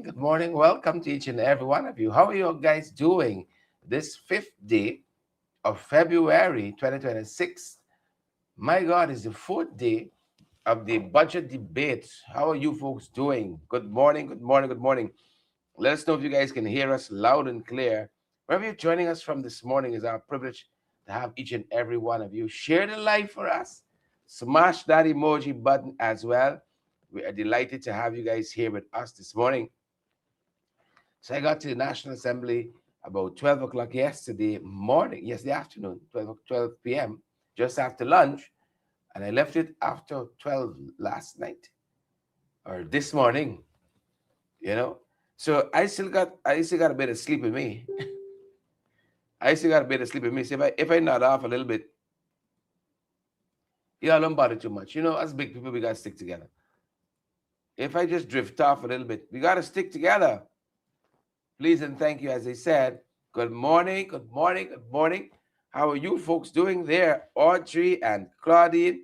Good morning. Welcome to each and every one of you. How are you guys doing this fifth day of February 2026? My God, it's the fourth day of the budget debates. How are you folks doing? Good morning, good morning, good morning. Let us know if you guys can hear us loud and clear. Wherever you're joining us from this morning, is our privilege to have each and every one of you. Share the live for us. Smash that emoji button as well. We are delighted to have you guys here with us this morning. So I got to the National Assembly about 12 o'clock yesterday morning, yesterday afternoon, 12 p.m., just after lunch. And I left it after 12 last night or this morning, you know. So I still got a bit of sleep in me. I still got a bit of sleep in me. So if I nod off a little bit, y'all don't bother too much. You know, as big people, we gotta stick together. If I just drift off a little bit, we gotta stick together. Please and thank you. As I said, good morning, good morning, good morning. How are you folks doing there? Audrey and Claudine.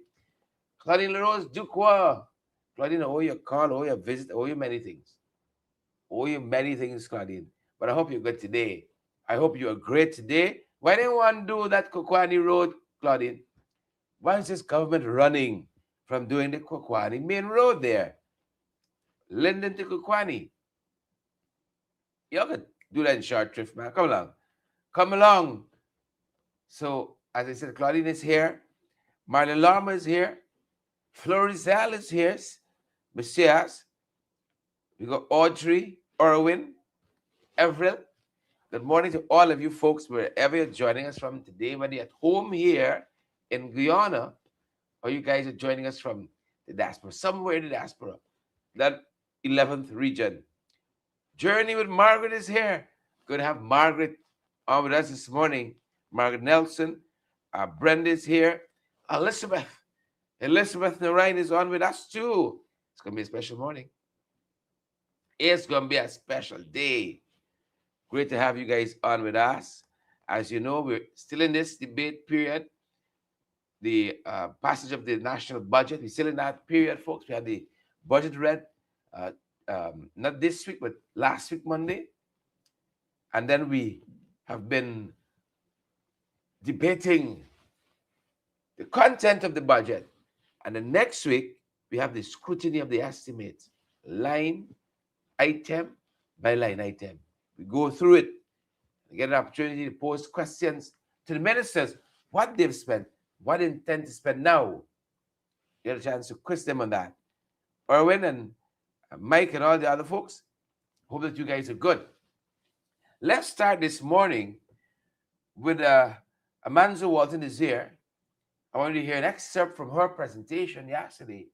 Claudine LaRose Duqua. Claudine, owe you a call, owe you a visit, owe you many things. Owe you many things, Claudine. But I hope you're good today. I hope you are great today. Why didn't one do that Kokwani Road, Claudine? Why is this government running from doing the Kokwani main road there? Linden to Kokwani. You could do that in short thrift, man. Come along. Come along. So, as I said, Claudine is here. Marlon Lama is here. Florizal is here. Messias. We got Audrey, Irwin, Everett. Good morning to all of you folks, wherever you're joining us from today, whether you're at home here in Guyana or you guys are joining us from the diaspora, somewhere in the diaspora, that 11th region. Journey with Margaret is here. Good to have Margaret on with us this morning. Margaret Nelson. Brenda is here. Elizabeth Narayan is on with us too. It's going to be a special morning. It's going to be a special day. Great to have you guys on with us. As you know, we're still in this debate period, the passage of the national budget. We're still in that period, folks. We had the budget read uh, not this week, but last week, Monday. And then we have been debating the content of the budget. And the next week, we have the scrutiny of the estimates, line item by line item. We go through it and get an opportunity to pose questions to the ministers, what they've spent, what they intend to spend now. You get a chance to quiz them on that. Erwin and Mike and all the other folks, hope that you guys are good. Let's start this morning with Amanzo Walton is here. I want you to hear an excerpt from her presentation yesterday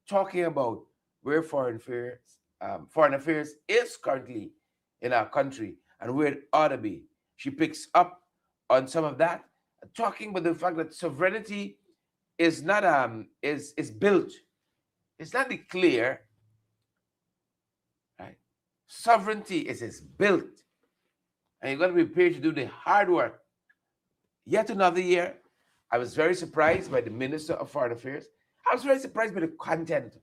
talking about where foreign affairs is currently in our country and where it ought to be. She picks up on some of that, talking about the fact that sovereignty is not is built. It's not declared, right? Sovereignty is built. And you've got to be prepared to do the hard work. Yet another year, I was very surprised by the Minister of Foreign Affairs. I was very surprised by the content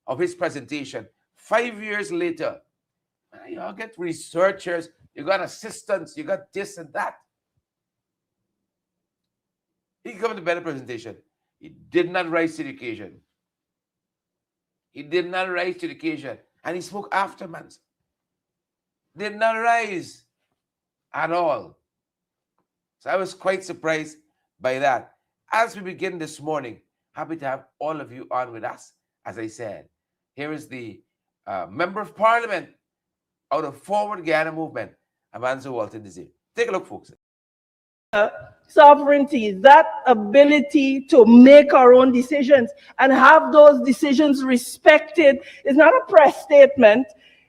of his presentation. 5 years later, you all get researchers, you got assistants, you got this and that. He gave a better presentation. He did not rise to the occasion. He did not rise to the occasion. And he spoke after Manson. Did not rise at all. So I was quite surprised by that. As we begin this morning, happy to have all of you on with us. As I said, here is the Member of Parliament out of Forward Guyana Movement, Amanzo Walton is here. Take a look, folks. Sovereignty, that ability to make our own decisions and have those decisions respected is not a press statement.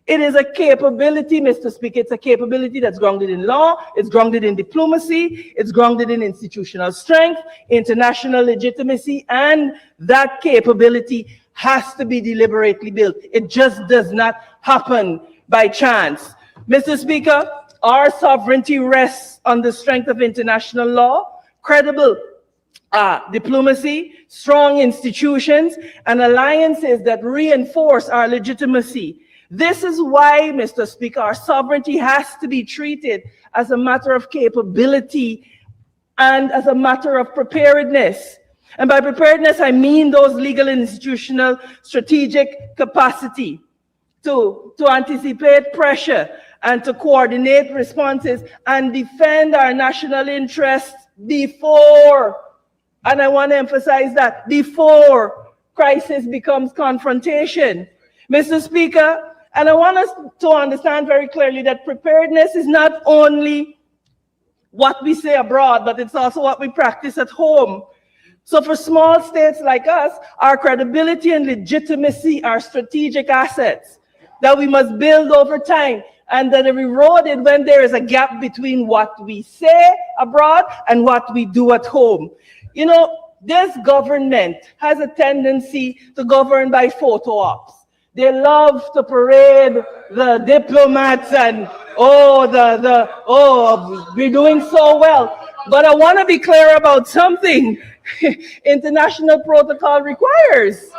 It is a capability, Mr. Speaker. It's a capability that's grounded in law, it's grounded in diplomacy, it's grounded in institutional strength, international legitimacy, and that capability has to be deliberately built. It just does not happen by chance. Mr. Speaker, our sovereignty rests on the strength of international law, credible diplomacy, strong institutions, and alliances that reinforce our legitimacy. This is why, Mr. Speaker, our sovereignty has to be treated as a matter of capability and as a matter of preparedness. And by preparedness, I mean those legal and institutional strategic capacity to anticipate pressure and to coordinate responses and defend our national interests before, and I want to emphasize that, before crisis becomes confrontation. Mr. Speaker, and I want us to understand very clearly that preparedness is not only what we say abroad, but it's also what we practice at home. So for small states like us, our credibility and legitimacy are strategic assets that we must build over time and that are eroded when there is a gap between what we say abroad and what we do at home. You know, this government has a tendency to govern by photo ops. They love to parade the diplomats and, we're doing so well. But I want to be clear about something. International protocol requires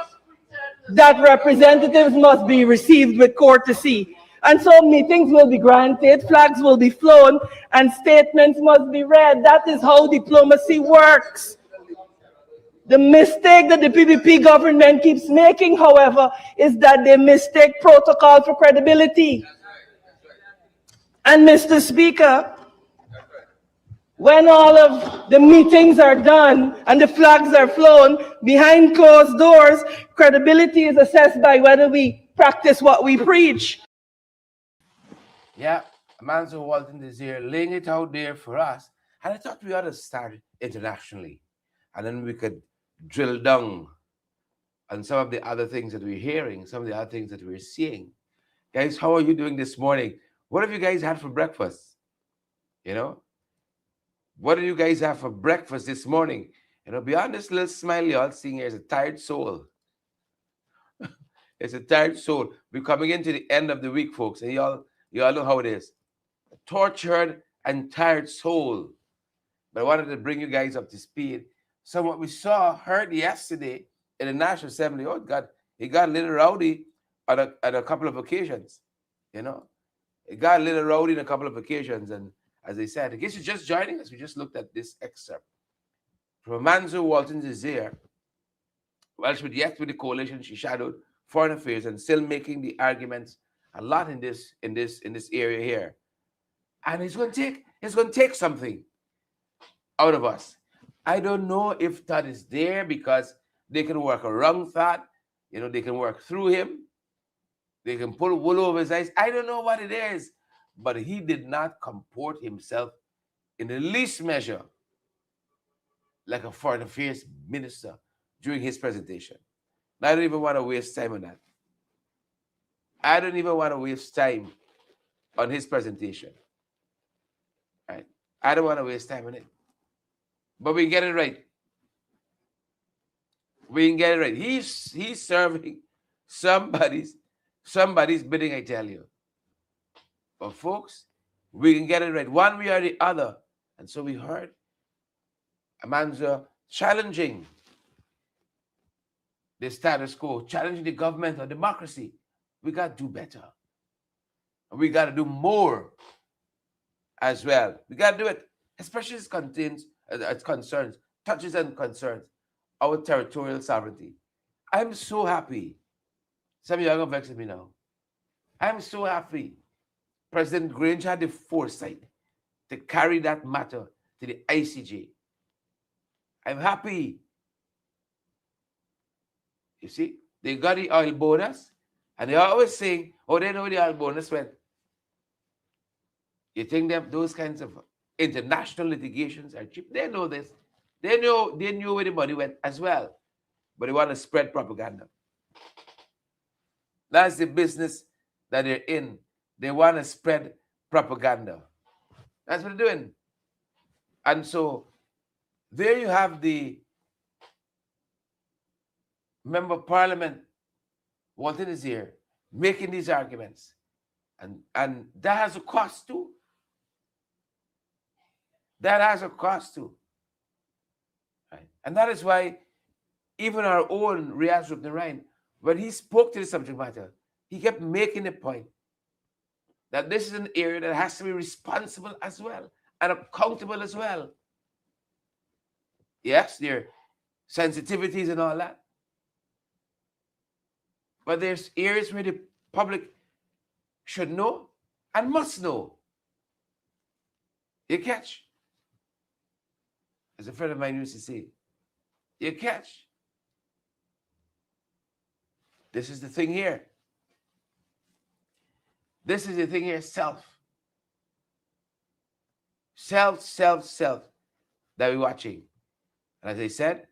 that representatives must be received with courtesy. And so meetings will be granted, flags will be flown, and statements must be read. That is how diplomacy works. The mistake that the PPP government keeps making, however, is that they mistake protocol for credibility. And Mr. Speaker, when all of the meetings are done and the flags are flown, behind closed doors, credibility is assessed by whether we practice what we preach. Yeah, Amanzo Walton is here, laying it out there for us. And I thought we ought to start internationally. And then we could drill down on some of the other things that we're hearing, some of the other things that we're seeing. Guys, how are you doing this morning? What have you guys had for breakfast? You know? What do you guys have for breakfast this morning? You know, beyond this little smile y'all seeing here is a tired soul. It's a tired soul. We're coming into the end of the week, folks, and y'all know how it is. A tortured and tired soul. But I wanted to bring you guys up to speed. So what we heard yesterday in the National Assembly, oh God, it got a little rowdy on a couple of occasions. You know, it got a little rowdy on a couple of occasions. And as I said, in case you're just joining us, we just looked at this excerpt from Manzo Walton's Desire. While she was yet with the coalition, she shadowed foreign affairs and still making the arguments a lot in this area here. And it's going to take something out of us. I don't know if that is there because they can work around that. You know, they can work through him. They can pull wool over his eyes. I don't know what it is, but he did not comport himself in the least measure like a foreign affairs minister during his presentation. I don't even want to waste time on that. I don't even want to waste time on his presentation. Right? I don't want to waste time on it. But we can get it right. We can get it right. He's serving somebody's bidding, I tell you. But folks, we can get it right one way or the other. And so we heard Amanza challenging the status quo, challenging the government or democracy. We got to do better. And we got to do more as well. We got to do it, especially as concerns, touches and concerns our territorial sovereignty. I'm so happy. Some of you are going to vex with me now. I'm so happy President Grange had the foresight to carry that matter to the ICJ. I'm happy. You see, they got the oil bonus, and they're always saying, oh, they know where the oil bonus went. You think that those kinds of international litigations are cheap? They know this. They knew where the money went as well. But they want to spread propaganda. That's the business that they're in. They want to spread propaganda. That's what they're doing. And so there you have the member of parliament, Walton is here, making these arguments. And that has a cost too. That has a cost too. Right? And that is why even our own Riaz Ruknarain, when he spoke to the subject matter, he kept making the point that this is an area that has to be responsible as well and accountable as well. Yes, there are sensitivities and all that. But there's areas where the public should know and must know. You catch? As a friend of mine used to say, you catch? This is the thing here. This is the thing here, self. Self that we're watching. And as I said,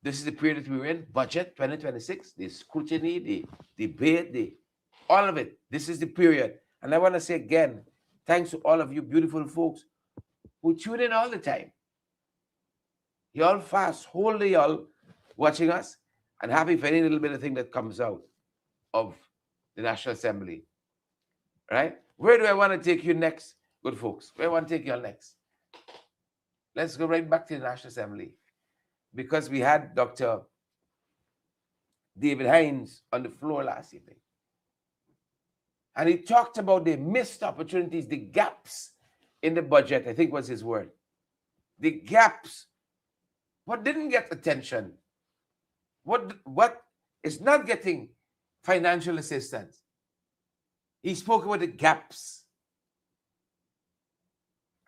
this is the period that we're in, budget 2026, the scrutiny, the debate, all of it. This is the period. And I want to say again, thanks to all of you beautiful folks who tune in all the time. Y'all fast, wholly y'all watching us, and happy for any little bit of thing that comes out of the National Assembly. Right? Where do I want to take you next, good folks? Where do I want to take you all next? Let's go right back to the National Assembly, because we had Dr. David Hines on the floor last evening. And he talked about the missed opportunities, the gaps in the budget, I think was his word. The gaps. What didn't get attention? What is not getting financial assistance? He spoke about the gaps.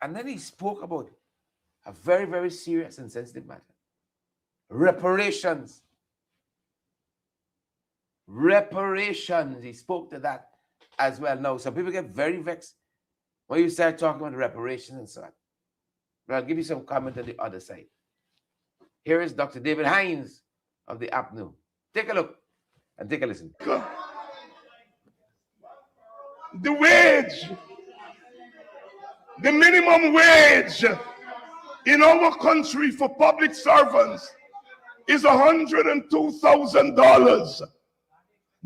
And then he spoke about a very, very serious and sensitive matter. Reparations. Reparations. He spoke to that as well. Now, some people get very vexed when you start talking about reparations and so on. But I'll give you some comment on the other side. Here is Dr. David Hines of the APNU. Take a look and take a listen. The wage, the minimum wage in our country for public servants is $102,000.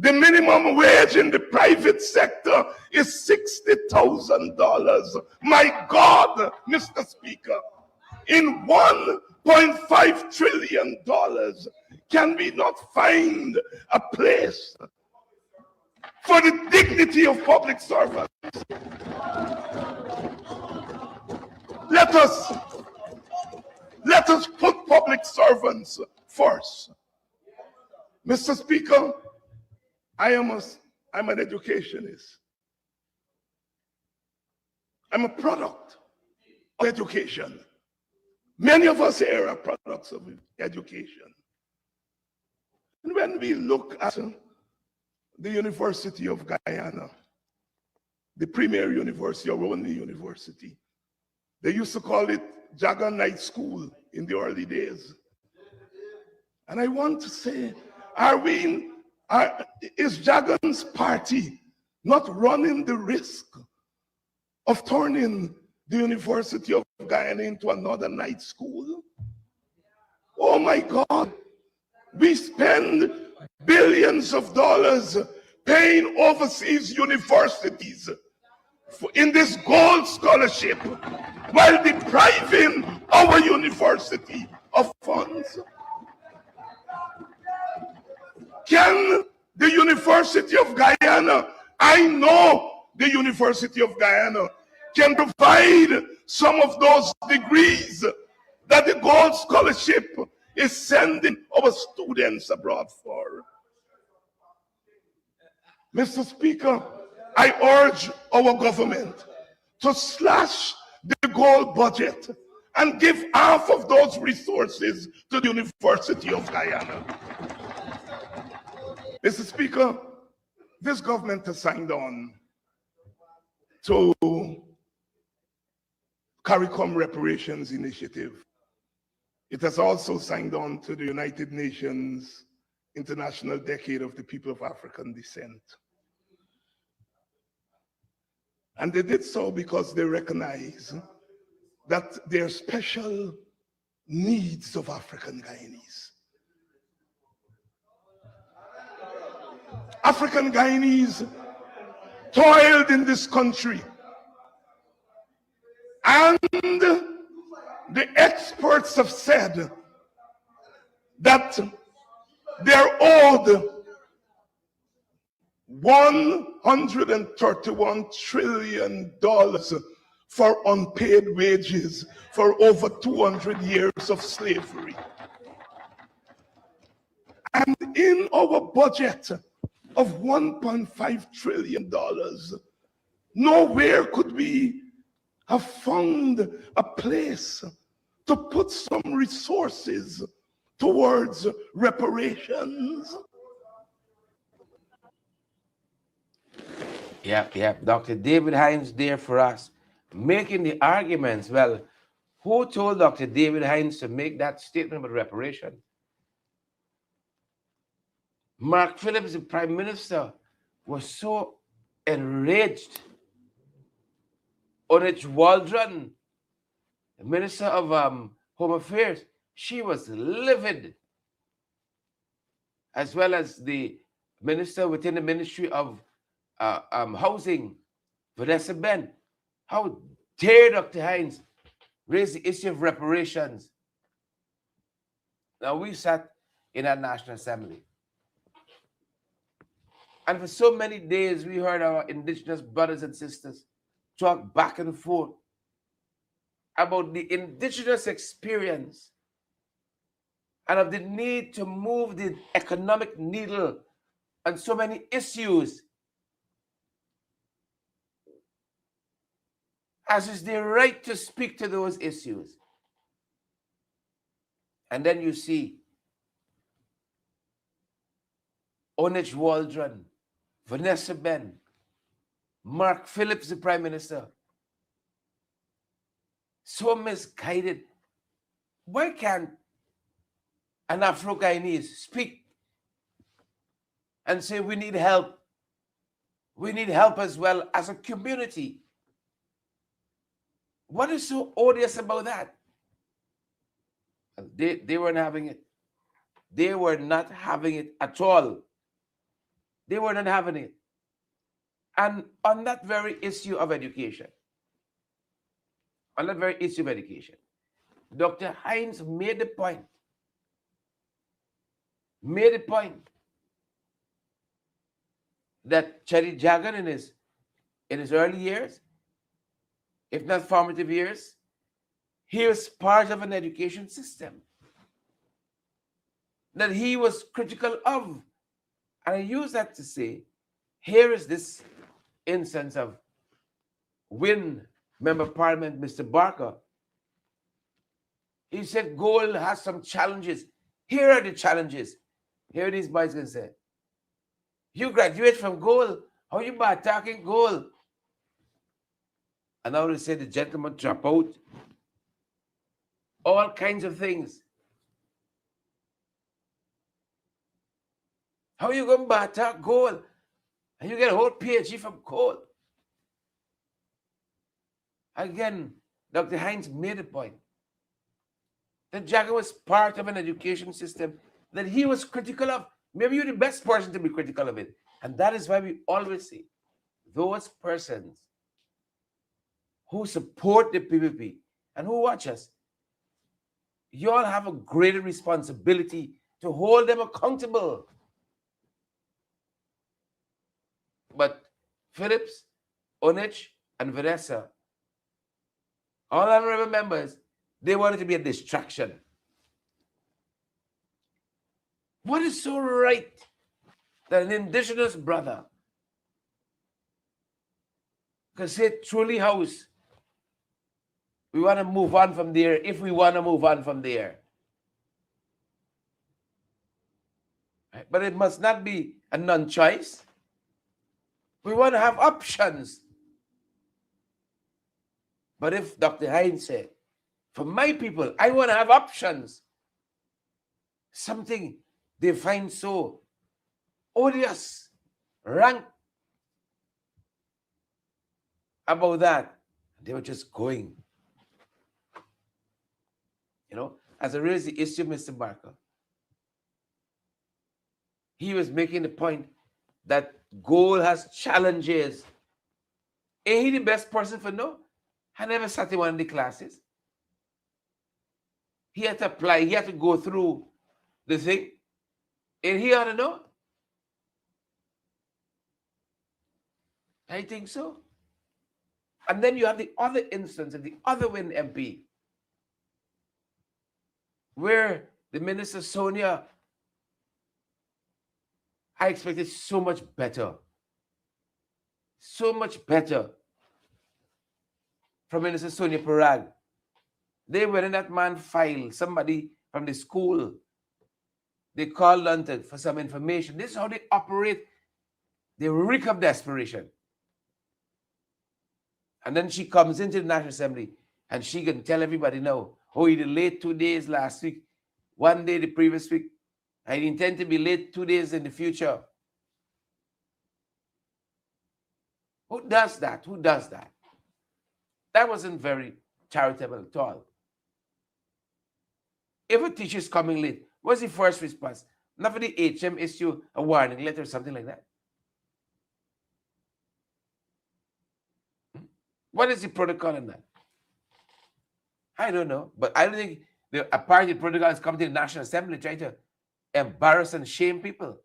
The minimum wage in the private sector is $60,000. My God, Mr. Speaker, in $1.5 trillion, can we not find a place for the dignity of public servants? Let us put public servants first. Mr. Speaker, I'm an educationist. I'm a product of education. Many of us here are products of education. And when we look at the University of Guyana, the premier university, or only university, they used to call it Jagan Night School in the early days. And I want to say, is Jagan's party not running the risk of turning the University of Guyana into another night school? Oh my God, we spend billions of dollars paying overseas universities in this gold scholarship while depriving our university of funds. Can the University of Guyana, I know the University of Guyana can provide some of those degrees that the gold scholarship is sending our students abroad for. Mr. Speaker, I urge our government to slash the gold budget and give half of those resources to the University of Guyana. Mr. Speaker, this government has signed on to CARICOM reparations initiative. It has also signed on to the United Nations International Decade of the People of African Descent. And they did so because they recognize that there are special needs of African Guyanese. African Guyanese toiled in this country, and the experts have said that they're owed $131 trillion for unpaid wages for over 200 years of slavery. And in our budget of $1.5 trillion, nowhere could we have found a place to put some resources towards reparations. Yep. Dr. David Hines there for us, making the arguments. Well, who told Dr. David Hines to make that statement about reparation? Mark Phillips, the Prime Minister, was so enraged. Onich Waldron, the Minister of Home Affairs, she was livid, as well as the Minister within the Ministry of Housing, Vanessa Ben. How dare Dr. Hines raise the issue of reparations? Now, we sat in our National Assembly, and for so many days we heard our Indigenous brothers and sisters talk back and forth about the Indigenous experience and of the need to move the economic needle on so many issues, as is their right to speak to those issues. And then you see Onich Waldron, Vanessa Ben, Mark Phillips, the Prime Minister, so misguided. Why can't an Afro-Guyanese speak and say we need help? We need help as well as a community. What is so odious about that? They weren't having it. They were not having it at all. They were not having it. And on that very issue of education, Dr. Hines made the point that Cherry Jagan in his early years, if not formative years, he was part of an education system that he was critical of. And I use that to say, here is this instance of Win Member of Parliament, Mr. Barker. He said gold has some challenges. Here are the challenges. Here these boys can say, you graduate from gold, how you by attacking gold? And now they say the gentleman drop out. All kinds of things. How you going to attack gold? And you get a whole PhD from gold. Again, Dr. Hines made a point that Jagger was part of an education system that he was critical of. Maybe you're the best person to be critical of it. And that is why we always say, those persons who support the PPP and who watch us, you all have a greater responsibility to hold them accountable. But Phillips, Onich, and Vanessa, all honorable members, they wanted to be a distraction. What is so right that an Indigenous brother can say, truly house, we want to move on from there if we want to move on from there. Right? But it must not be a non-choice. We want to have options. But if Dr. Hines said, for my people, I want to have options, something they find so odious, rank about that, they were just going. You know, as I raised the issue, Mr. Barker, he was making the point that gold has challenges. Ain't he the best person for no? I never sat in one of the classes. He had to apply, he had to go through the thing, and he ought to know. I think so. And then you have the other instance of the other Win MP, where the Minister Sonia, I expected so much better from Minister Sonia Parag. They were in that man file, somebody from the school, they called London for some information. This is how they operate. They reek of desperation. And then she comes into the National Assembly and she can tell everybody now, oh, he delayed 2 days last week, 1 day the previous week. I intend to be late 2 days in the future. Who does that? Who does that? That wasn't very charitable at all. If a teacher is coming late, what's the first response? Not for the HM issue a warning letter or something like that. What is the protocol in that? I don't know, but I don't think a part of the protocol is coming to the National Assembly trying to embarrass and shame people.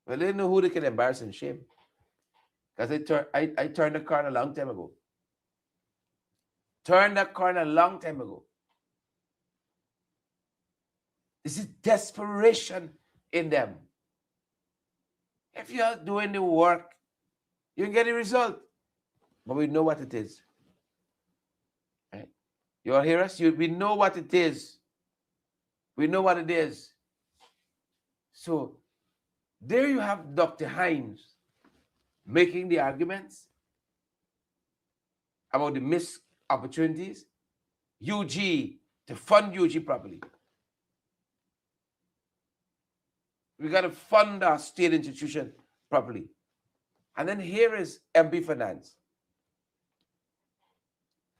Well, they know who they can embarrass and shame. Because I turned the corner a long time ago. Turned that corner a long time ago. This is desperation in them. If you're doing the work, you can get a result. But we know what it is. Right? You all hear us? We know what it is. We know what it is. So there you have Dr. Hines making the arguments about the missed opportunities, UG, to fund UG properly. We got to fund our state institution properly. And then here is MP Finance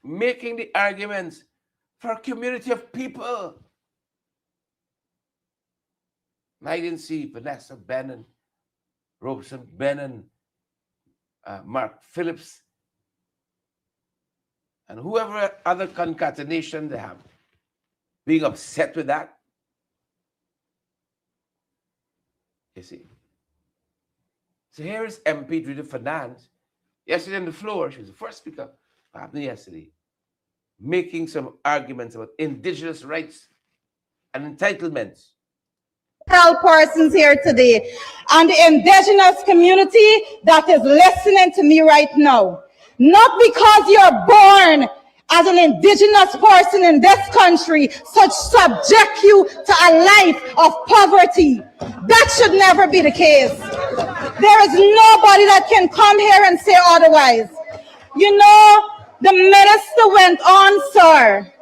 making the arguments for a community of people. I didn't see Vanessa Bannon Robeson, Ben and Mark Phillips, and whoever other concatenation they have, being upset with that. You see. So here is MP Drew Finance. Yesterday on the floor, she was the first speaker, what happened yesterday, making some arguments about indigenous rights and entitlements. Persons here today and the indigenous community that is listening to me right now. Not because you're born as an indigenous person in this country, such subject you to a life of poverty. That should never be the case. There is nobody that can come here and say otherwise. You know, the minister went on, sir.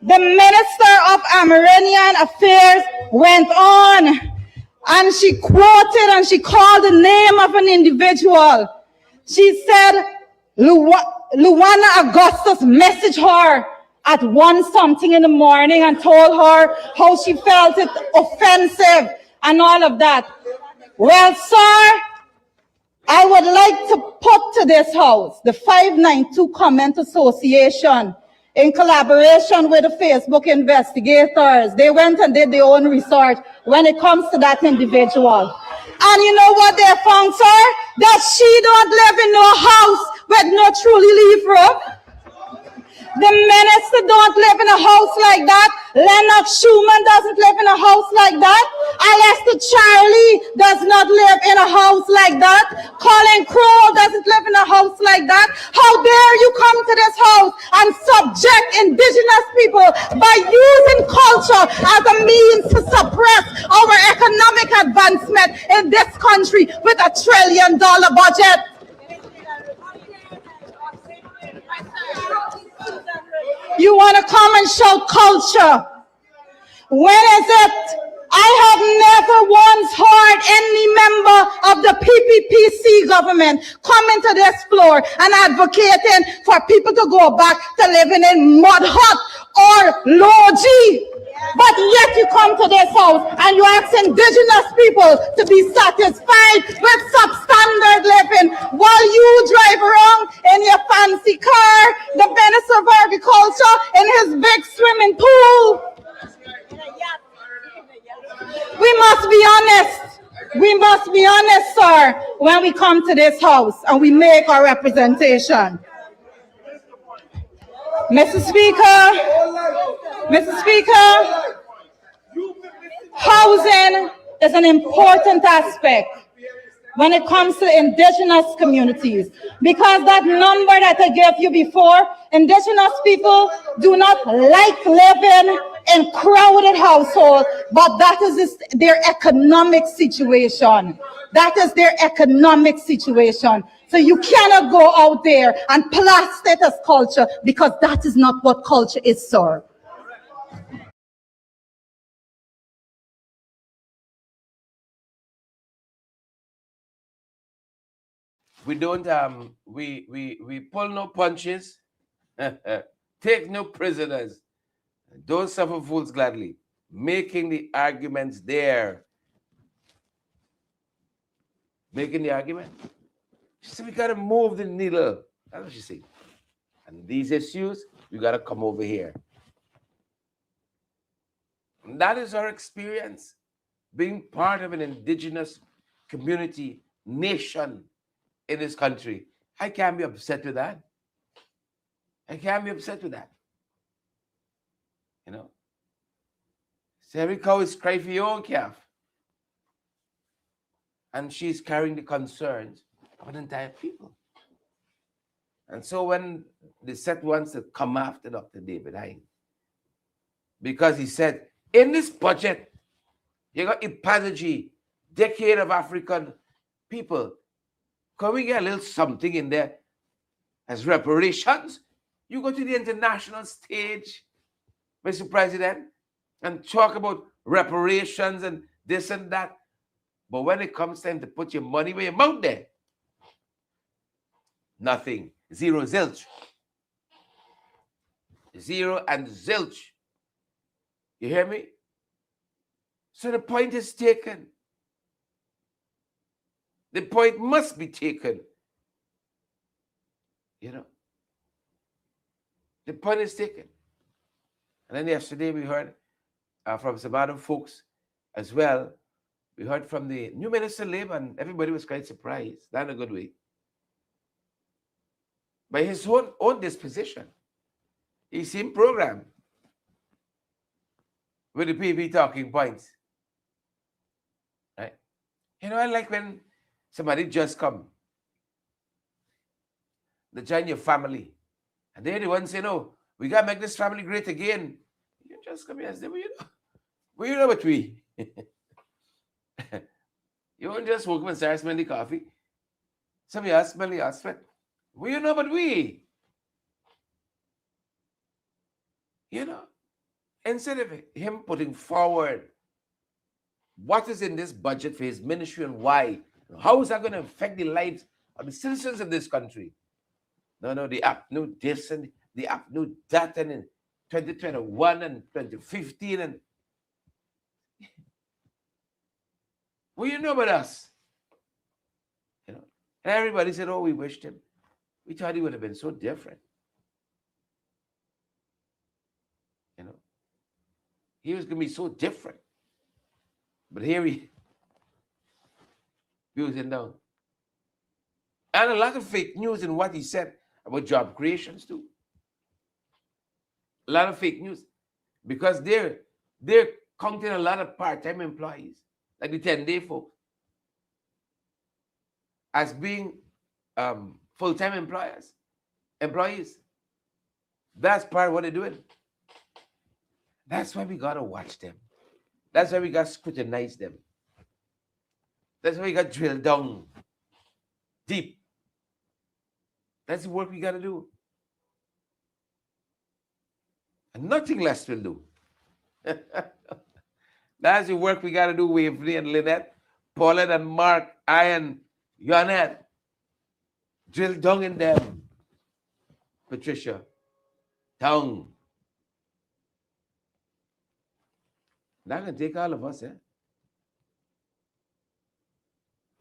The Minister of Amerindian Affairs went on and she quoted and she called the name of an individual. She said, Luana Augustus messaged her at 1 something in the morning and told her how she felt it offensive and all of that. Well, sir, I would like to put to this house the 592 Comment Association in collaboration with the Facebook investigators. They went and did their own research when it comes to that individual. And you know what they found, sir? That she don't live in no house with no truly leaf roof. The minister don't live in a house like that. Leonard Schumann doesn't live in a house like that. Alistair Charlie does not live in a house like that. Colin Crow doesn't live in a house like that. How dare you come to this house and subject indigenous people by using culture as a means to suppress our economic advancement in this country with $1 trillion budget? You want to come and show culture. When is it? I have never once heard any member of the PPPC government coming to this floor and advocating for people to go back to living in mud hut or low-G. But yet you come to this house and you ask indigenous people to be satisfied with substandard living while you drive around in your fancy car, the Minister of Agriculture in his big swimming pool. We must be honest. We must be honest, sir, when we come to this house and we make our representation. Mr. Speaker, housing is an important aspect when it comes to indigenous communities, because that number that I gave you before, indigenous people do not like living in crowded households, but that is their economic situation. That is their economic situation. So you cannot go out there and plaster it as culture, because that is not what culture is, sir. We don't we pull no punches, take no prisoners, don't suffer fools gladly, making the arguments there. Making the argument. She said we gotta move the needle. That's what she said. And these issues, we gotta come over here. And that is our experience, being part of an indigenous community, nation in this country. I can't be upset with that. I can't be upset with that. You know? So every cow is crying for your own calf. And she's carrying the concerns of an entire people. And so when the set wants to come after Dr. David Hine, because he said, in this budget, you got Ipazaji, Decade of African People. Can we get a little something in there as reparations? You go to the international stage, Mr. President, and talk about reparations and this and that. But when it comes time to put your money where your mouth there, nothing. Zero, zilch. Zero and zilch. You hear me? So the point is taken. The point must be taken. You know, the point is taken. And then yesterday we heard from some other folks as well. We heard from the new Minister of Labor, and everybody was quite surprised, not in a good way, by his own disposition. He seemed programmed with the PB talking points. Right? You know, I like when somebody just come, they join your family, and they're the ones say, no, we got to make this family great again. You just come here and say, well, you know what we? You won't just woke up and start smelling coffee. Some of you smell your sweat. Well, you know what we? You know, instead of him putting forward what is in this budget for his ministry and why, how is that going to affect the lives of the citizens of this country? No, the app knew this and the app knew that, and in 2021 and 2015 and well, you know about us. You know, and everybody said, oh, we wished him. We thought he would have been so different. You know, he was going to be so different. But here he was down. And a lot of fake news in what he said about job creations too. A lot of fake news. Because they're counting a lot of part-time employees, like the 10-day folks, as being full-time employees. That's part of what they're doing. That's why we got to watch them. That's why we got to scrutinize them. That's why we got to drill down deep. That's the work we got to do. And nothing less will do. That's the work we got to do, Waverly and Lynette, Paulette and Mark, I and Yonette. Drill down in them. Patricia, down. That can take all of us, eh?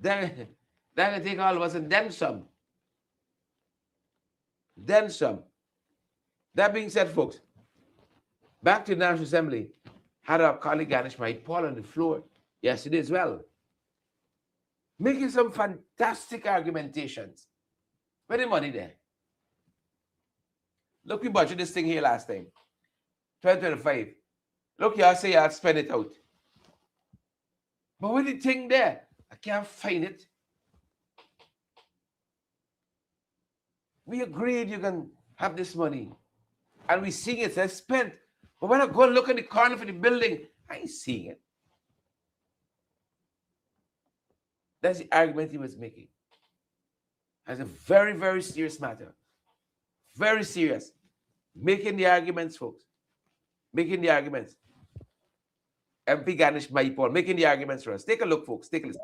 That can take all of us and then some. Then some. That being said, folks, back to the National Assembly. Had our colleague Ganesh Mike Paul on the floor yesterday as well, making some fantastic argumentations. Where the money there? Look, we budgeted this thing here last time, 2025. Look, y'all say y'all spend it out. But with the thing there, I can't find it. We agreed you can have this money. And we seeing it as spent. But when I go and look in the corner for the building, I ain't seeing it. That's the argument he was making. As a very, very serious matter. Very serious. Making the arguments, folks. Making the arguments. MP Ganesh Maipol, making the arguments for us. Take a look, folks. Take a listen.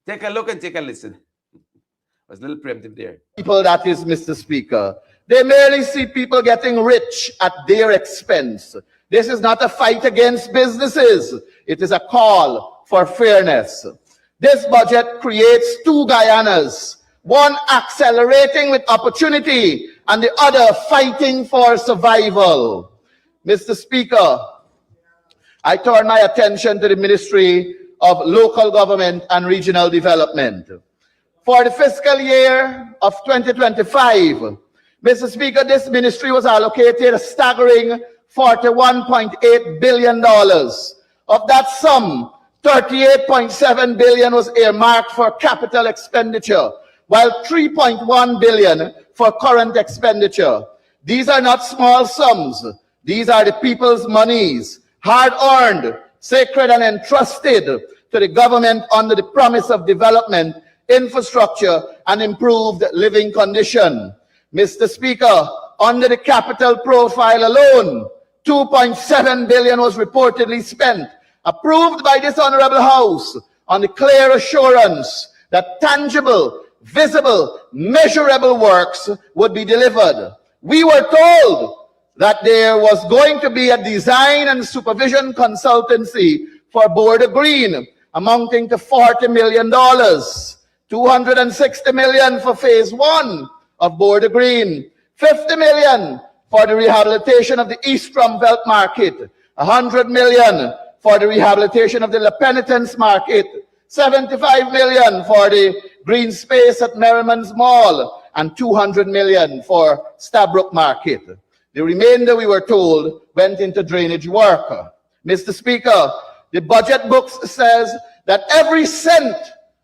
Take a look and take a listen. I was a little preemptive there. People, that is, Mr. Speaker. They merely see people getting rich at their expense. This is not a fight against businesses. It is a call for fairness. This budget creates two Guyanas, one accelerating with opportunity and the other fighting for survival. Mr. Speaker, I turn my attention to the Ministry of Local Government and Regional Development. For the fiscal year of 2025, Mr. Speaker, this ministry was allocated a staggering $41.8 billion. Of that sum, $38.7 billion was earmarked for capital expenditure, while $3.1 billion for current expenditure. These are not small sums. These are the people's monies, hard-earned, sacred and entrusted to the government under the promise of development, infrastructure, and improved living condition. Mr. Speaker, under the capital profile alone, $2.7 billion was reportedly spent, approved by this Honorable House, on the clear assurance that tangible, visible, measurable works would be delivered. We were told that there was going to be a design and supervision consultancy for Border Green, amounting to $40 million, 260 million for phase 1 of Border Green, 50 million for the rehabilitation of the East Rumvelt Market, 100 million for the rehabilitation of the La Penitence Market, 75 million for the green space at Merriman's Mall, and 200 million for Stabrook Market. The remainder, we were told, went into drainage work. Mr. Speaker, the budget books says that every cent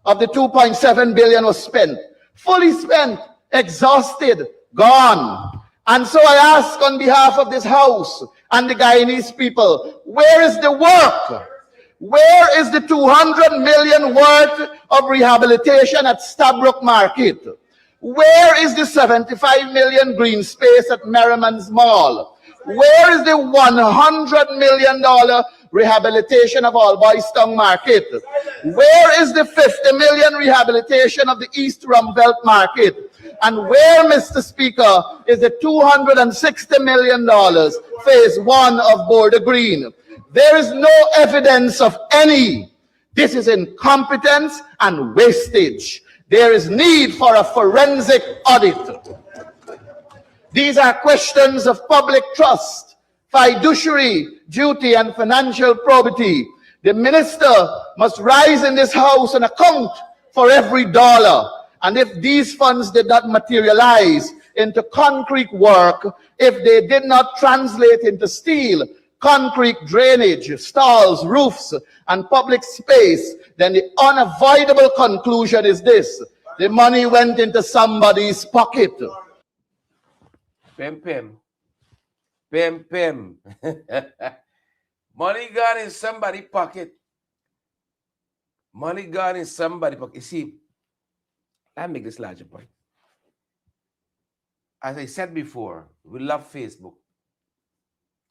of the 2.7 billion was spent, fully spent, exhausted, gone. And so I ask on behalf of this House and the Guyanese people, where is the work? Where is the 200 million worth of rehabilitation at Stabrook Market? Where is the 75 million green space at Merriman's Mall? Where is the $100 million rehabilitation of All Boys Town Market? Where is the 50 million rehabilitation of the East Rumvelt Market? And where, Mr. Speaker, is the $260 million phase 1 of Border Green? There is no evidence of any. This is incompetence and wastage. There is need for a forensic audit. These are questions of public trust, fiduciary duty, and financial probity. The minister must rise in this House and account for every dollar. And if these funds did not materialize into concrete work, if they did not translate into steel, concrete drainage, stalls, roofs, and public space, then the unavoidable conclusion is this: the money went into somebody's pocket. Pim, pim. Pim, pim. Money gone in somebody's pocket. Money gone in somebody's pocket. You see, let me make this larger point. As I said before, we love Facebook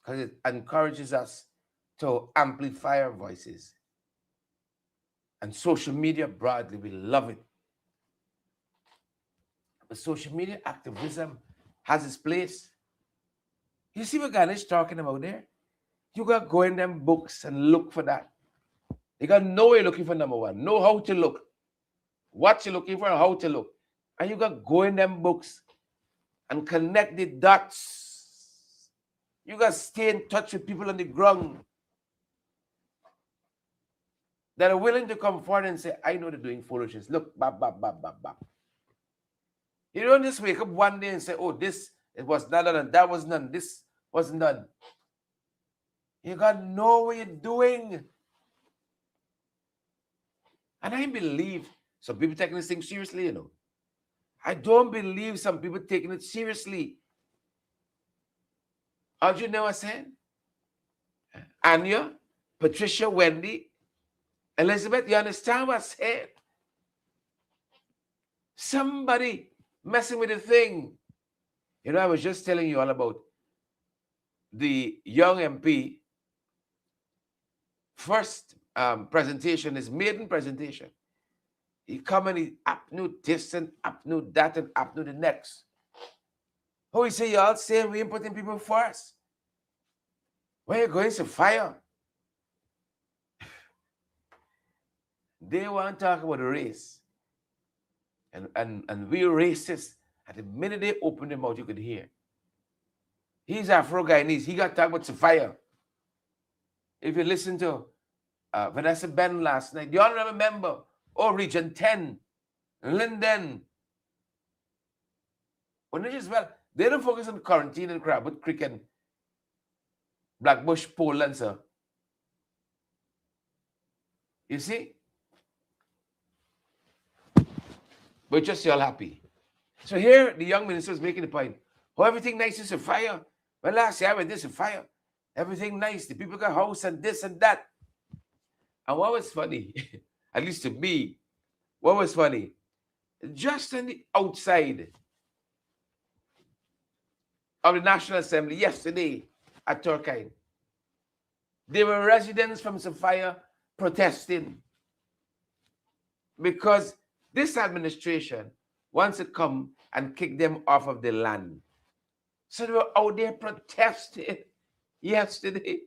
because it encourages us to amplify our voices. And social media broadly, we love it. But social media activism has its place. You see what Ganesh talking about there? You got to go in them books and look for that. You got to know you're looking for number one. Know how to look. What you're looking for and how to look. And you got to go in them books and connect the dots. You got to stay in touch with people on the ground that are willing to come forward and say, I know they're doing foolishness. Look, bap, bap, bap, bap, bap. You don't just wake up one day and say, oh, this, it was not done, and that was done, this wasn't done. You got to know what you're doing. And I believe some people taking this thing seriously, you know. I don't believe some people taking it seriously. How'd you know what I said? Anya, Patricia, Wendy, Elizabeth, you understand what I said? Somebody messing with the thing. You know, I was just telling you all about the young MP first presentation, his maiden presentation. He come and he apnea this and apnea that and apnea the next. Oh, he say, y'all saying we ain't putting people first. Where you going to fire? They want to talk about the race. And we're racist. At the minute they open their mouth, you could hear. He's Afro-Guyanese. He got to talk about fire. If you listen to Vanessa Ben last night, do you all remember? Oh, Region 10, Linden. Well, they don't focus on quarantine and crap, but cricket, Blackbush, Poland, sir. You see? But just y'all happy. So here, the young minister is making the point. Oh, everything nice is a fire. Well, last year I went this a fire. Everything nice. The people got house and this and that. And what was funny, at least to me, what was funny, just on the outside of the National Assembly yesterday at Turkine, there were residents from Sophia protesting because this administration wants to come and kick them off of the land. So they were out there protesting yesterday.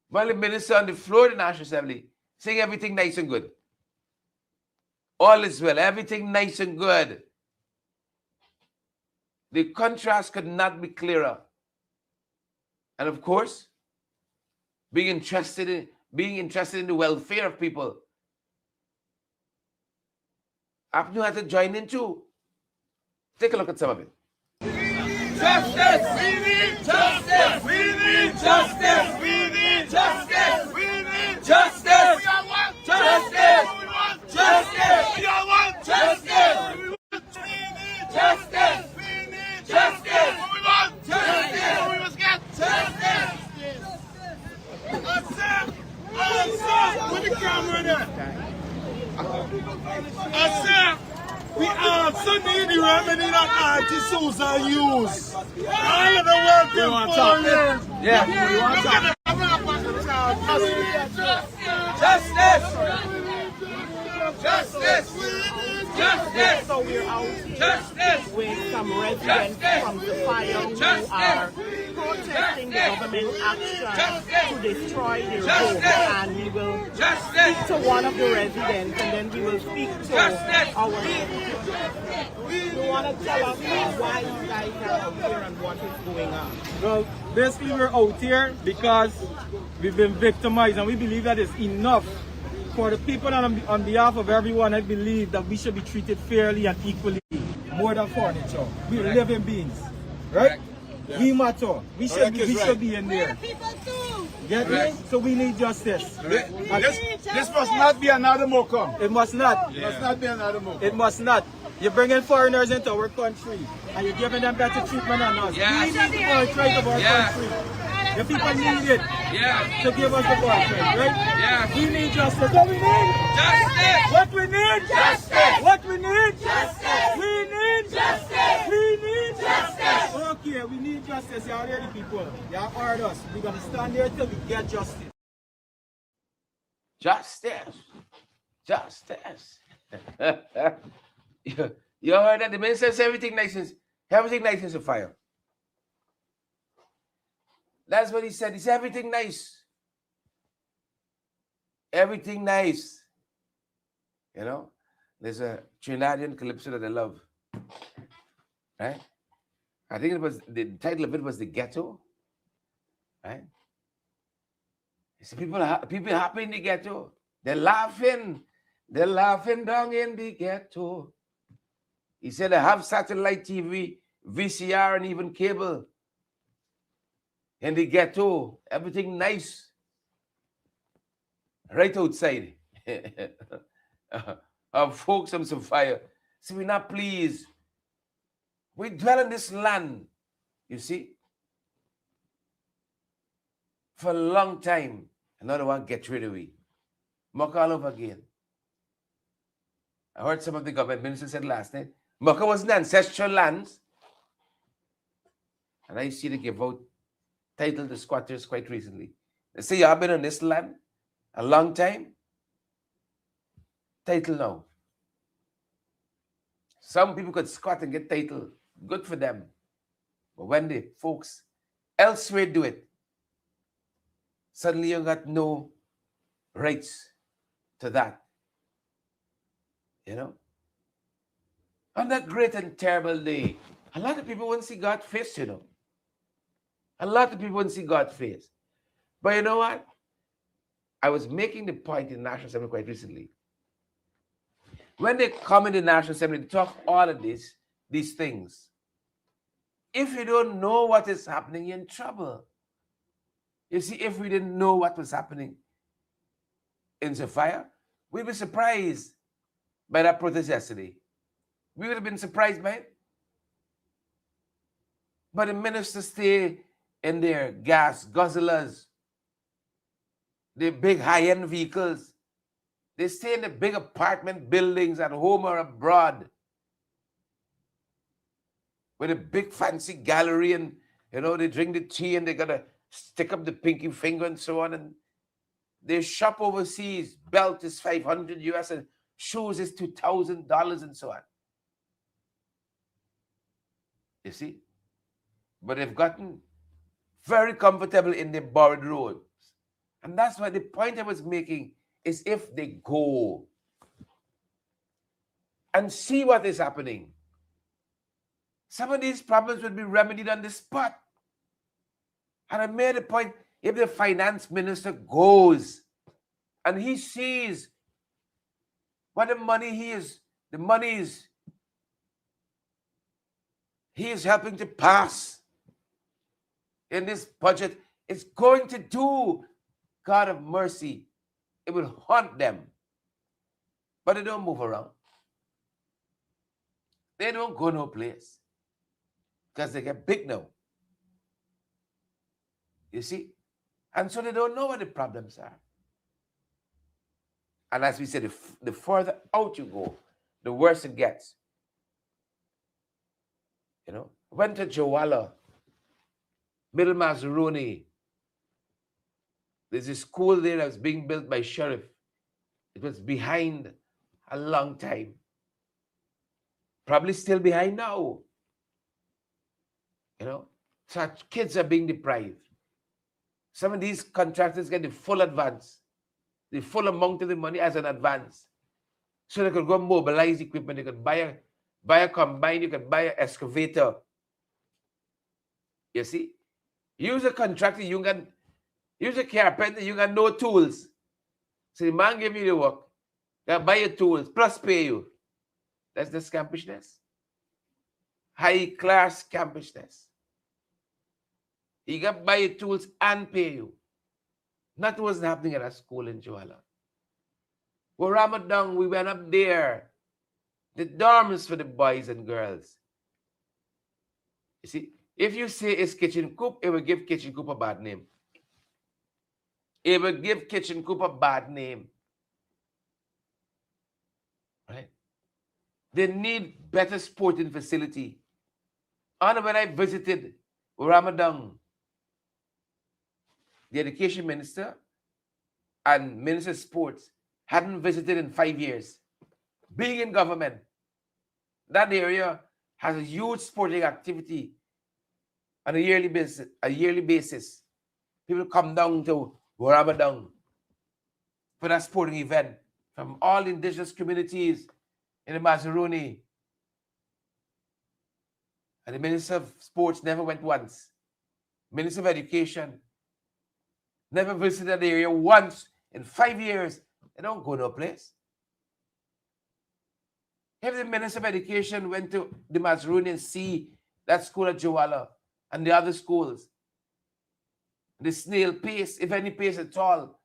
While the minister on the floor of the National Assembly saying everything nice and good. All is well, everything nice and good. The contrast could not be clearer. And of course, being interested in the welfare of people. APNU had to join in too. Take a look at some of it. Justice! We need justice! We need justice! We need justice! We need justice! We all want justice! We want justice! We all want justice! We need justice! We need justice! We want justice! We must get justice! Answer! With the camera there! Answer! We also need the remedy that Auntie Susan used. All of the working for you. Yeah, we want justice! Justice! Justice! So we're out Justice! with some residents from the fire who are protesting the government action to destroy their home, and we will speak to one of the residents, and then we will speak to our. You want to tell us why you guys are out here and what is going on? Well, basically we're out here because we've been victimized, and we believe that it's enough for the people, and on behalf of everyone. I believe that we should be treated fairly and equally, more than furniture. We're living beings, right? Yeah. We matter. We should be in there. Get me? So we need justice. This must not be another Mokum. It must not. It must not be another Mokum. It must not. You're bringing foreigners into our country and you're giving them better treatment than us. Yeah. We need the birthright of our country. The people need it to give us the birthright, right? Yeah. We need justice. What we need? Justice! What we need? Justice! What we need? Justice! We need Justice! We need Justice! Okay, we need justice. Y'all hear the people. Y'all heard us. We're going to stand there till we get justice. Justice. Justice. You heard that the minister says everything nice is a fire. That's what he said. He said everything nice. Everything nice. You know, there's a Trinidadian calypso that I love. Right? I think the title of it was The Ghetto. Right? So people happy in the ghetto. They're laughing. They're laughing down in the ghetto. He said they have satellite TV, VCR, and even cable. In the ghetto, everything nice. Right outside. Our folks on some fire. So we're not pleased. We dwell in this land, you see, for a long time. Another one get rid of we. Muck all over again. I heard some of the government ministers said last night, Mucka wasn't ancestral lands. And I see they give out title to squatters quite recently. They say, y'all been on this land a long time. Title now. Some people could squat and get title. Good for them. But when the folks elsewhere do it, suddenly you got no rights to that. You know? On that great and terrible day, a lot of people won't see God's face, you know. A lot of people won't see God's face. But you know what? I was making the point in the National Assembly quite recently. When they come in the National Assembly to talk all of these things, if you don't know what is happening, you're in trouble. You see, if we didn't know what was happening in Sophia, we'd be surprised by that protest yesterday. We would have been surprised by it. But the ministers stay in their gas guzzlers, the big high-end vehicles. They stay in the big apartment buildings at home or abroad with a big fancy gallery, and you know they drink the tea and they gotta stick up the pinky finger and so on, and they shop overseas. Belt is $500 US and shoes is $2,000 and so on. You see? But they've gotten very comfortable in their borrowed robes. And that's why the point I was making is if they go and see what is happening. Some of these problems will be remedied on the spot. And I made a point, if the finance minister goes and he sees what the money he is helping to pass in this budget, it's going to do, God of mercy, it will haunt them. But they don't move around. They don't go no place because they get big now. You see? And so they don't know what the problems are. And as we said, the further out you go, the worse it gets. You know, went to Jowalla, Middle Mazaruni. There's a school there that was being built by Sheriff. It was behind a long time. Probably still behind now. You know, such kids are being deprived. Some of these contractors get the full advance, the full amount of the money as an advance. So they could go mobilize equipment. They could buy a combine, you could buy an excavator. You see? Use a contractor, use a carpenter, you got no tools. So the man give you the work. You got buy your tools, plus pay you. That's the scampishness. High class scampishness. You got to buy your tools and pay you. That wasn't happening at a school in Jowalla. Well, Ramadan, we went up there. The dorms for the boys and girls. You see, if you say it's Kitchen Coop, it will give Kitchen Coop a bad name. It will give Kitchen Coop a bad name. Right? They need better sporting facility. And when I visited Ramadan, the education minister and minister of sports hadn't visited in 5 years. Being in government, that area has a huge sporting activity on a yearly basis. People come down to Ramadan for that sporting event from all indigenous communities in the Mazaruni. And the Minister of Sports never went once. Minister of Education never visited the area once in 5 years. They don't go no place. If the Minister of Education went to the Mazaruni and see that school at Jowalla and the other schools, the snail pace, if any pace at all,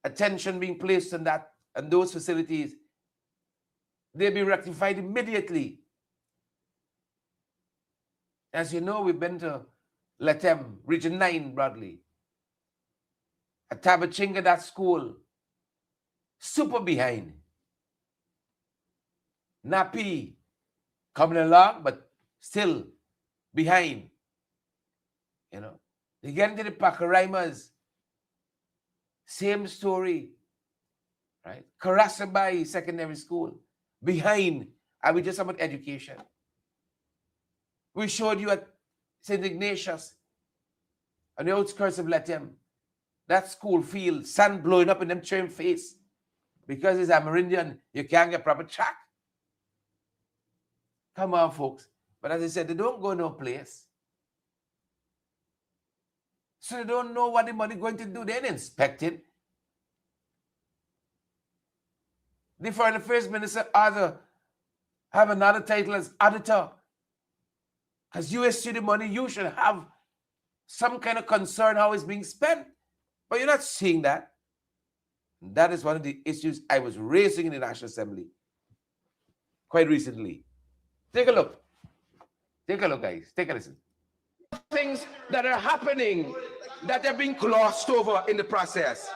attention being placed on that and those facilities, they'll be rectified immediately. As you know, we've been to Letem, Region 9 broadly. At Tabachinga, that school, super behind. Napi, coming along, but still behind. You know, you get into the Pakaraimas, same story, right? Karasabai Secondary School, behind. And we just about education. We showed you at St. Ignatius, on the outskirts of Letem, that school field, sun blowing up in them trim face. Because it's Amerindian, you can't get proper track. Come on, folks. But as I said, they don't go no place. So they don't know what the money going to do. They ain't inspect it. The foreign affairs minister have another title as auditor. Because you see the money, you should have some kind of concern how it's being spent. But you're not seeing that. That is one of the issues I was raising in the National Assembly quite recently. Take a look. Take a look, guys. Take a listen. Things that are happening that are being glossed over in the process.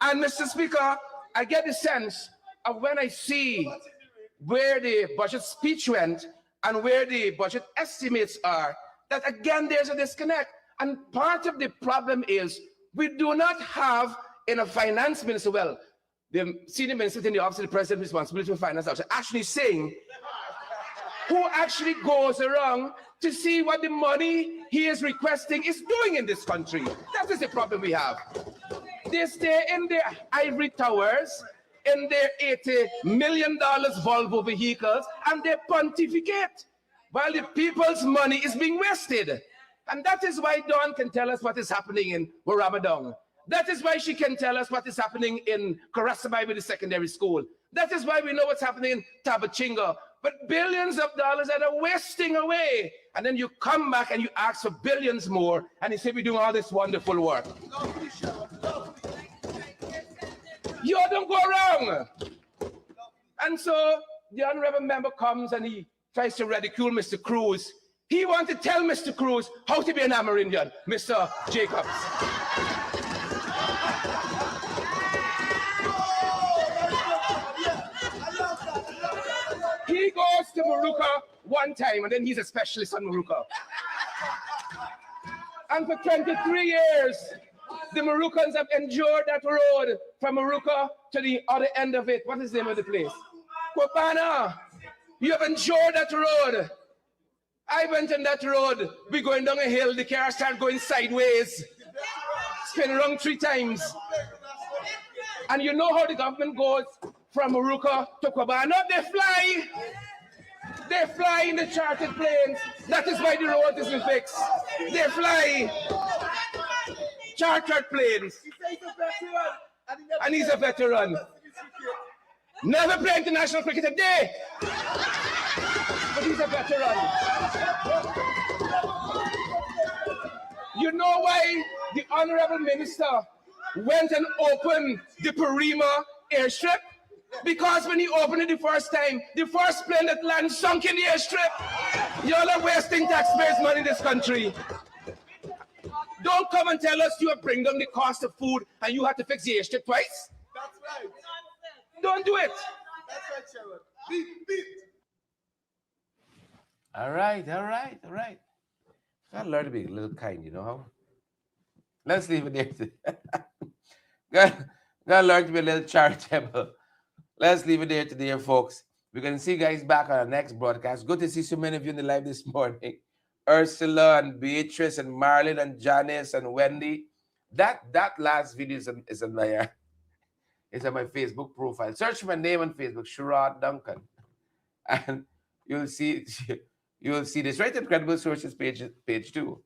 And Mr. Speaker, I get the sense of when I see where the budget speech went and where the budget estimates are, that again, there's a disconnect. And part of the problem is we do not have in a finance minister, well, the senior minister in the office of the president responsibility for finance actually saying who actually goes around to see what the money he is requesting is doing in this country. That is the problem we have. They stay in their ivory towers, in their $80 million Volvo vehicles, and they pontificate while the people's money is being wasted. And that is why Dawn can tell us what is happening in Waramadong. That is why she can tell us what is happening in Karasabai with the secondary school. That is why we know what's happening in Tabachinga. But billions of dollars that are wasting away. And then you come back and you ask for billions more, and you say we're doing all this wonderful work. You don't go wrong. And so the honorable member comes and he tries to ridicule Mr. Cruz. He wants to tell Mr. Cruz how to be an Amerindian, Mr. Jacobs. He goes to Maruka one time, and then he's a specialist on Maruka. And for 23 years, the Marookans have endured that road from Maruka to the other end of it. What is the name of the place? Kwapana. You have endured that road. I went on that road. We going down a hill. The car started going sideways. Spin around 3 times. And you know how the government goes from Maruka to Kwabana? They fly. They fly in the chartered planes. That is why the road isn't fixed. They fly. Chartered planes. And he's a veteran. Never played international cricket a day. But he's a veteran. You know why the honorable minister went and opened the Parima airstrip? Because when he opened it the first time, the first plane that landed sunk in the airstrip. Y'all are wasting taxpayers' money in this country. Don't come and tell us you have bring down the cost of food and you have to fix the airstrip twice. That's right. Don't do it. That's right, Sherwood. Beat. All right. Gotta learn to be a little kind, you know how? Let's leave it there. Gotta learn to be a little charitable. Let's leave it there today, folks. We're gonna see you guys back on our next broadcast. Good to see so many of you in the live this morning. Ursula and Beatrice and Marlon and Janice and Wendy. That last video is on my Facebook profile. Search my name on Facebook, Sherrod Duncan, and you'll see this right at Credible Sources page 2. You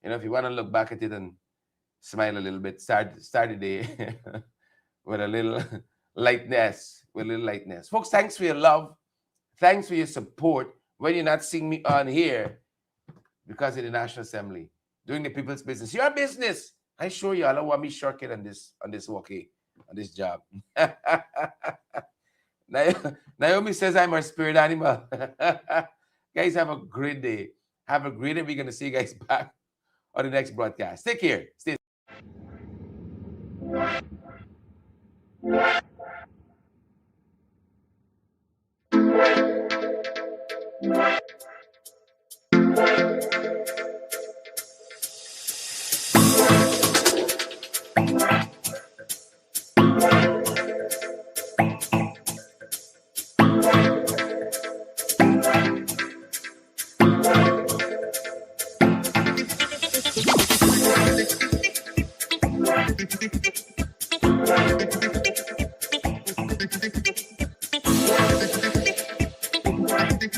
know, if you want to look back at it and smile a little bit, start the day with a little lightness. Folks, thanks for your love. Thanks for your support. When you're not seeing me on here because of the National Assembly, doing the people's business. Your business. I assure you, I don't want me shirking on this walkie, on this job. Naomi says I'm her spirit animal. Guys, have a great day. Have a great day. We're going to see you guys back on the next broadcast. Take care. Stay.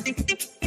Thank you.